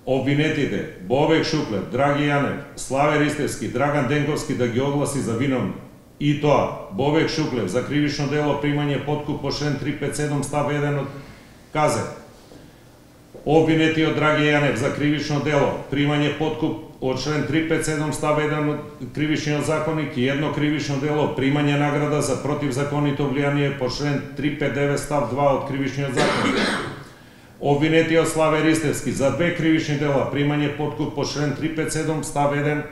обвинетите Бовек Шуклев, Драги Јанев, Славе Ристевски, Драган Денковски да ги огласи за виновни. И тоа, Бовек Шуклев за кривично дело примање подкуп по член 357 став 1 од КЗ. Обвинетиот Драги Јанев за кривично дело примање подкуп од член 357 став 1 од Кривичниот законник и едно кривично дело примање награда за противзаконито влијание по член 359 став 2 од Кривичниот законник. Обвинетиот Славе Ристевски за две кривични дела примање подкуп по член 357 став 1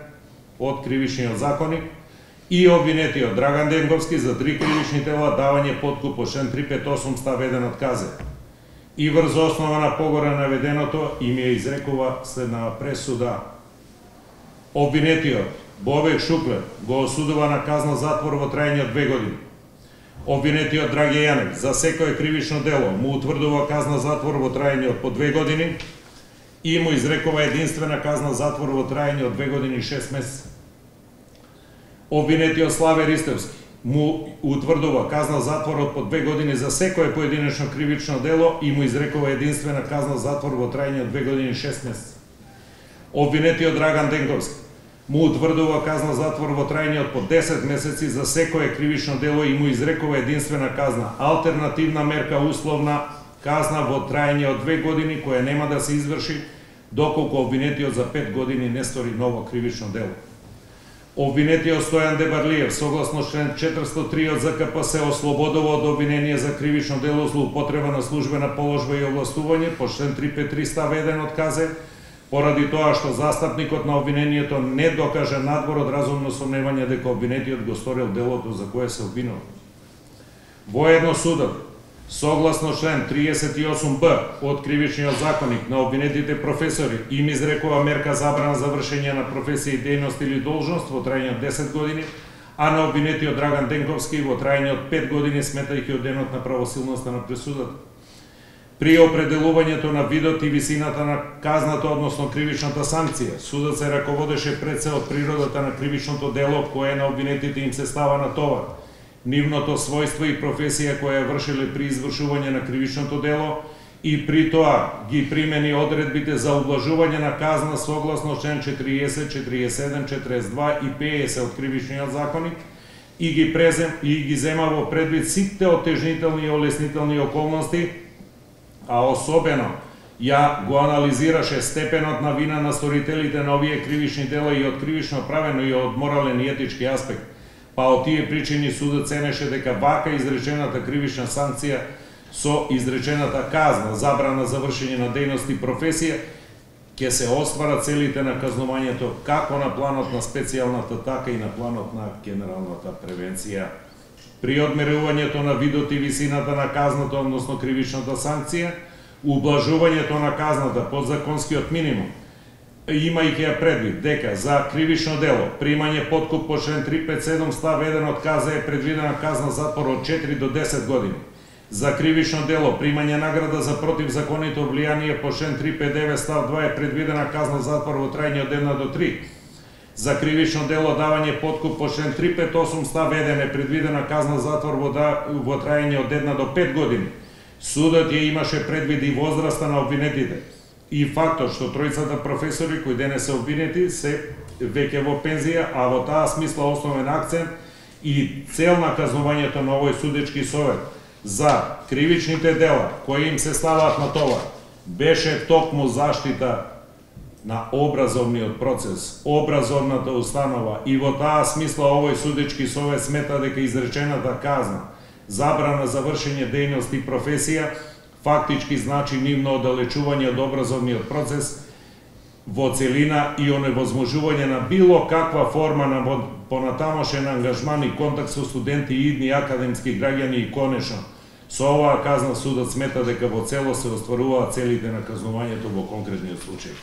од Кривичниот законник и обвинетиот Драган Денковски за 3 кривични дела давање подкуп по член 358 став 1 од КЗ. И врз основа на погоре наведеното им ја изрекува следна пресуда. Обвинетиот Бовек Шуклев го осудува на казна затвор во трајање од 2 години. Обвинетиот Драги Јанев за секое кривично дело му утврдува казна затвор во трајање од по 2 години и му изрекува единствена казна затвор во трајање од 2 години и 6 месеца. Обвинетиот Славе Ристевски му утврдува казна затвор од по 2 години за секое поединечно кривично дело и му изрекува единствена казна затвор во трајање од 2 години и 6 месеца. Обвинетиот Драган Денковски му утврдува казна затвор во трајање од по 10 месеци за секое кривично дело и му изрекува единствена казна, алтернативна мерка условна казна во трајање од 2 години која нема да се изврши доколку обвинетиот за 5 години не стори ново кривично дело. Обвинетиот Стојан Дебарлиев согласно член 403 од ЗКП се ослободува од обвинение за кривично дело злоупотреба на службена положба и овластување по член 353 став 1 од КЗ, поради тоа што застапникот на обвинението не докаже надвор од разумно сомневање дека обвинетиот го сторил делото за кое се обвинува. Воедно судот, согласно член 38б од Кривичниот законник на обвинетите професори им изрекува мерка забрана за вршење на професија и дејност или должност во трајање од 10 години, а на обвинетиот Драган Денковски во трајање од 5 години сметајќи од денот на правосилноста на пресудата. При определувањето на видот и висината на казната, односно кривичната санкција, судот се раководеше пред се од природата на кривичното дело кое на обвинетите им се става на товар, нивното својство и професија која вршиле при извршување на кривичното дело и при тоа ги примени одредбите за ублажување на казна согласно член 40, 47, 42 и 50 од Кривичниот законник и ги зема во предвид сите отежнителни и олеснителни околности, а особено ја го анализираше степенот на вина на сторителите на овие кривични дела и од кривично правено и од морален и етички аспект. Па од тие причини судот ценеше дека вака изречената кривична санкција со изречената казна, забрана за вршење на дејност и професија, ќе се остварат целите на казнувањето како на планот на специјалната, така и на планот на генералната превенција. При одмерувањето на видот и висината на казната, односно кривичната санкција, ублажувањето на казната под законскиот минимум, имајќи ја предвид дека за кривично дело примање подкуп по член 357 став 1 од КЗ е предвидена казна затвор од 4 до 10 години. За кривично дело примање награда за противзаконито влијание по член 359 став 2 е предвидена казна затвор во трајање од 1 до 3. За кривично дело давање подкуп по член 358 став 1 е предвидена казна затвор во трајање од 1 до 5 години. Судот ја имаше предвид и возраста на обвинетите и фактот што тројцата професори кои денес се обвинети се веќе во пензија, а во таа смисла основен акцент и цел на казнувањето на овој судечки совет за кривичните дела кои им се ставаат на товар беше токму заштита на образовниот процес, образовната установа и во таа смисла овој судечки совет смета дека изречената казна забрана за вршење дејност и професија фактички значи нивно оддалечување од образовниот процес во целина и оневозможување на било каква форма на понатамошен ангажман и контакт со студенти и идни академски граѓани и конечно со оваа казна судот смета дека во целост се остваруваат целите на казнувањето во конкретниот случај.